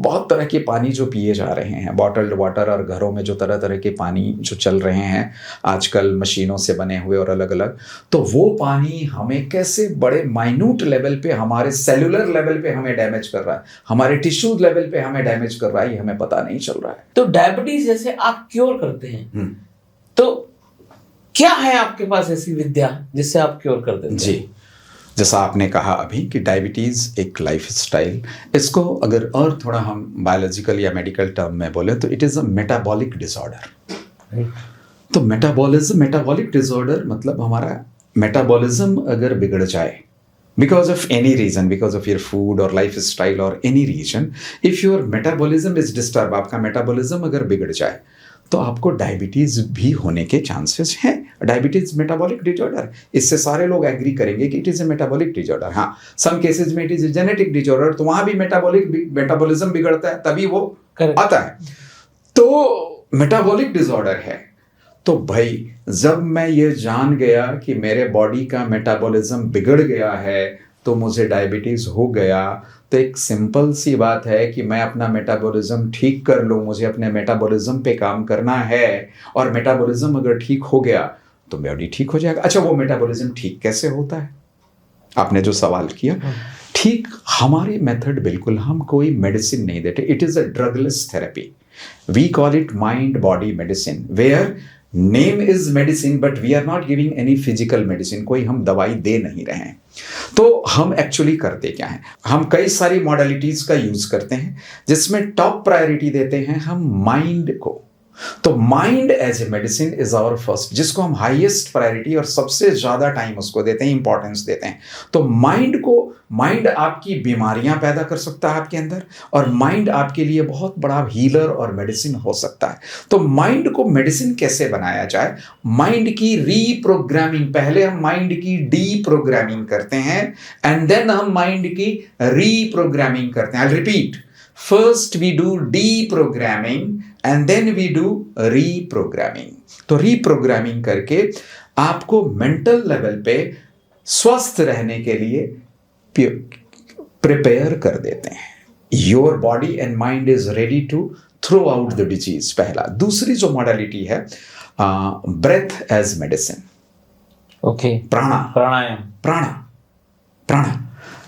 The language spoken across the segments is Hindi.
बहुत तरह के पानी जो पिए जा रहे हैं, बॉटल्ड वाटर, और घरों में जो तरह तरह के पानी जो चल रहे हैं आजकल मशीनों से बने हुए और अलग अलग, तो वो पानी हमें कैसे बड़े माइन्यूट लेवल पे, हमारे सेलुलर लेवल पे हमें डैमेज कर रहा है, हमारे टिश्यू लेवल पे हमें डैमेज कर रहा है, ये हमें पता नहीं चल रहा है। तो डायबिटीज जैसे आप क्योर करते हैं, तो क्या है आपके पास ऐसी विद्या जिससे आप क्योर कर देते हैं? जी, जैसा आपने कहा अभी कि डायबिटीज़ एक लाइफ स्टाइल, इसको अगर और थोड़ा हम बायोलॉजिकल या मेडिकल टर्म में बोले तो it is a metabolic disorder. तो मेटाबॉलिक डिसऑर्डर मतलब हमारा मेटाबॉलिज्म अगर बिगड़ जाए because of any reason, because of your food और लाइफ स्टाइल और any reason, if your metabolism is disturb, आपका मेटाबॉलिज्म अगर बिगड़ जाए तो आपको डायबिटीज़ भी होने के चांसेस हैं। डायबिटीज़ मेटाबॉलिक डिसऑर्डर, इससे सारे लोग एग्री करेंगे कि it is a metabolic disorder. हाँ, सम केसेज में it is a genetic disorder, तो वहाँ भी मेटाबॉलिज्म बिगड़ता है तभी वो आता है। तो मेटाबॉलिक डिसऑर्डर है। तो भाई जब मैं ये जान गया कि मेरे बॉडी का मेटाबॉलिज्म बिगड़ गया है तो मुझे डायबिटीज़ हो गया, तो एक सिंपल सी बात है कि मैं अपना मेटाबॉलिज्म ठीक कर लूँ, मुझे अपने मेटाबॉलिज्म पे काम करना है, और मेटाबॉलिज्म अगर ठीक हो गया तो बॉडी ठीक हो जाएगा। अच्छा, वो मेटाबॉलिज्म ठीक कैसे होता है, आपने जो सवाल किया, ठीक हमारी मेथड बिल्कुल, हम कोई मेडिसिन नहीं देते, it is a drugless therapy, we call it mind body medicine, where name is medicine but we are not giving any physical medicine, कोई हम दवाई दे नहीं रहे हैं। तो हम एक्चुअली करते क्या हैं, हम कई सारी मॉडलिटीज़ का यूज़ करते हैं जिसमें टॉप प्रायोरिटी देते हैं हम माइंड को। तो mind as a medicine is our first, जिसको हम हाईएस्ट प्रायोरिटी और सबसे ज़्यादा टाइम उसको देते हैं, इंपॉर्टेंस देते हैं। तो माइंड आपकी बीमारियां पैदा कर सकता है आपके अंदर, और माइंड आपके लिए बहुत बड़ा हीलर और मेडिसिन हो सकता है। तो माइंड को मेडिसिन कैसे बनाया जाए, माइंड की रीप्रोग्रामिंग, पहले हम माइंड की डीप्रोग्रामिंग करते हैं एंड देन हम माइंड की रीप्रोग्रामिंग करते हैं। I repeat, first we do deprogramming and then we do reprogramming. तो रीप्रोग्रामिंग करके आपको मेंटल लेवल पे स्वस्थ रहने के लिए प्रिपेयर कर देते हैं। Your body and mind is ready to throw out the disease, पहला। दूसरी जो मॉडलिटी है breath as medicine. Okay, pranayama.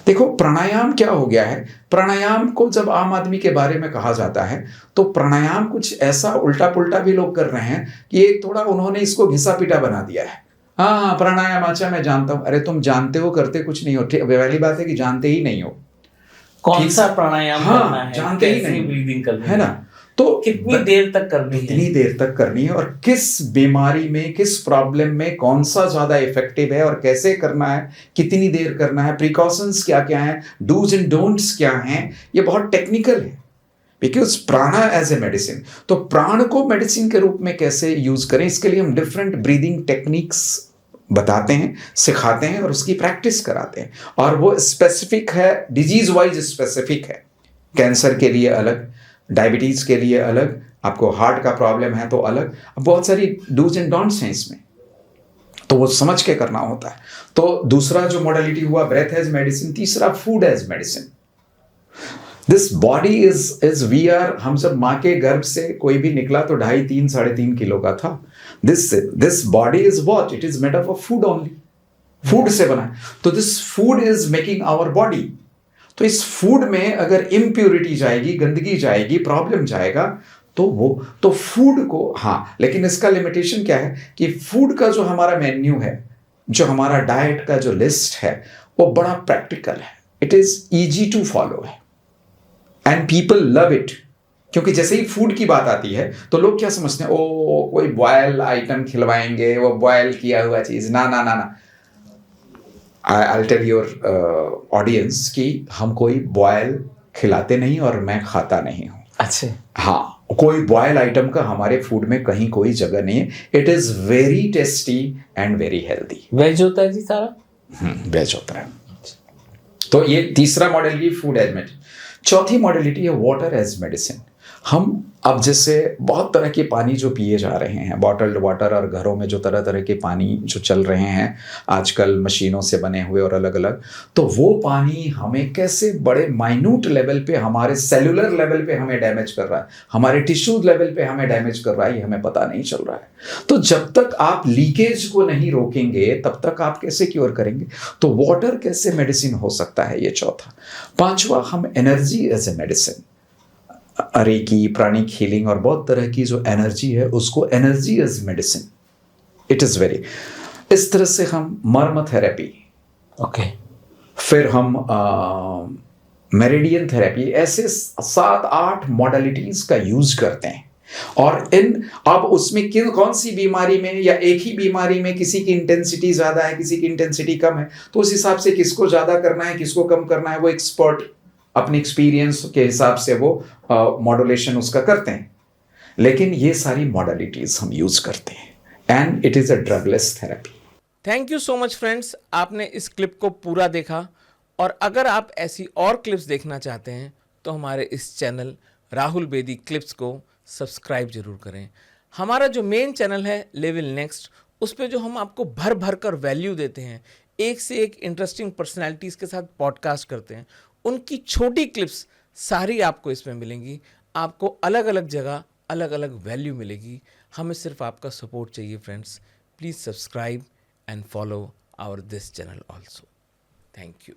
देखो प्राणायाम क्या हो गया है, प्राणायाम को जब आम आदमी के बारे में कहा जाता है तो प्राणायाम कुछ ऐसा उल्टा पुल्टा भी लोग कर रहे हैं कि एक थोड़ा उन्होंने इसको घिसा पिटा बना दिया है। हाँ, प्राणायाम, अच्छा मैं जानता हूं। अरे तुम जानते हो, करते कुछ नहीं हो। पहली बात है कि जानते ही नहीं हो कौन सा प्राणायाम करना है, जानते ही नहीं, ब्रीदिंग करनी है ना। तो कितनी देर तक करनी है और किस बीमारी में, किस प्रॉब्लम में कौन सा ज्यादा इफेक्टिव है और कैसे करना है, कितनी देर करना है, प्रिकॉशंस क्या क्या हैं, डूज एंड डोंट्स क्या हैं, ये बहुत टेक्निकल है। बिकॉज प्राणा एज ए मेडिसिन, तो प्राण को मेडिसिन के रूप में कैसे यूज करें, इसके लिए हम डिफरेंट ब्रीदिंग टेक्निक्स बताते हैं, सिखाते हैं और उसकी प्रैक्टिस कराते हैं। और वो स्पेसिफिक है, डिजीज वाइज स्पेसिफिक है। कैंसर के लिए अलग, डायबिटीज के लिए अलग, आपको हार्ट का प्रॉब्लम है तो अलग, बहुत सारी डूज एंड डोंट्स हैं इसमें, तो वो समझ के करना होता है। तो दूसरा जो मॉडलिटी हुआ ब्रेथ एज मेडिसिन, तीसरा food as medicine. This body is we are, हम सब माँ के गर्भ से कोई भी निकला तो 2.5, 3 किलो का था। This body is what, it is made of food only, food से बना है। तो this food is making our body. तो इस फूड में अगर इम्प्योरिटी जाएगी, गंदगी जाएगी, प्रॉब्लम जाएगा, तो फूड को, हाँ, लेकिन इसका लिमिटेशन क्या है कि फूड का जो हमारा मेन्यू है, जो हमारा डाइट का जो लिस्ट है, वो बड़ा प्रैक्टिकल है, it is easy to follow है एंड पीपल लव इट। क्योंकि जैसे ही फूड की बात आती है तो लोग क्या समझते हैं, ओ कोई बॉयल आइटम खिलवाएंगे, वो बॉयल किया हुआ चीज, ना। I'll tell your audience कि हम कोई बॉयल खिलाते नहीं और मैं खाता नहीं हूँ। अच्छा, हाँ, कोई बॉयल आइटम का हमारे फूड में कहीं कोई जगह नहीं है। It is very tasty and very healthy. Veg होता है जी सारा? वेज होता है। तो ये तीसरा मॉडलिटी फूड एज मेडिसिन। चौथी मॉडलिटी है वाटर एज मेडिसिन। हम अब जैसे बहुत तरह के पानी जो पिए जा रहे हैं, बॉटल्ड वाटर, और घरों में जो तरह तरह के पानी जो चल रहे हैं आजकल मशीनों से बने हुए और अलग अलग, तो वो पानी हमें कैसे बड़े माइन्यूट लेवल पे, हमारे सेलुलर लेवल पे हमें डैमेज कर रहा है, हमारे टिश्यू लेवल पे हमें डैमेज कर रहा है, ये हमें पता नहीं चल रहा है। तो जब तक आप लीकेज को नहीं रोकेंगे तब तक आप कैसे क्योर करेंगे? तो वाटर कैसे मेडिसिन हो सकता है, ये चौथा। पांचवा, हम energy as a medicine, reiki, pranic healing और बहुत तरह की जो एनर्जी है उसको energy as medicine, it is very, इस तरह से हम मर्म थेरेपी, ओके, फिर हम मेरिडियन थेरेपी, ऐसे 7-8 मॉडलिटीज का यूज करते हैं। और अब उसमें कौन सी बीमारी में या एक ही बीमारी में किसी की इंटेंसिटी ज्यादा है, किसी की इंटेंसिटी कम है, तो उस हिसाब से किसको ज्यादा करना है, किसको कम करना है, वो एक्सपर्ट अपने एक्सपीरियंस के हिसाब से वो मॉड्यूलेशन उसका करते हैं। लेकिन ये सारी मॉडलिटीज हम यूज करते हैं and it is a drugless therapy. Thank you so much friends, आपने इस क्लिप को पूरा देखा। और अगर आप ऐसी और क्लिप्स देखना चाहते हैं तो हमारे इस चैनल राहुल बेदी क्लिप्स को सब्सक्राइब जरूर करें। हमारा जो मेन चैनल है लेवल नेक्स्ट, उस पे जो हम आपको भर भर कर वैल्यू देते हैं, एक से एक इंटरेस्टिंग पर्सनैलिटीज़ के साथ पॉडकास्ट करते हैं, उनकी छोटी क्लिप्स सारी आपको इसमें मिलेंगी। आपको अलग अलग जगह अलग अलग वैल्यू मिलेगी। हमें सिर्फ आपका सपोर्ट चाहिए friends. Please subscribe and follow our this channel also. Thank you.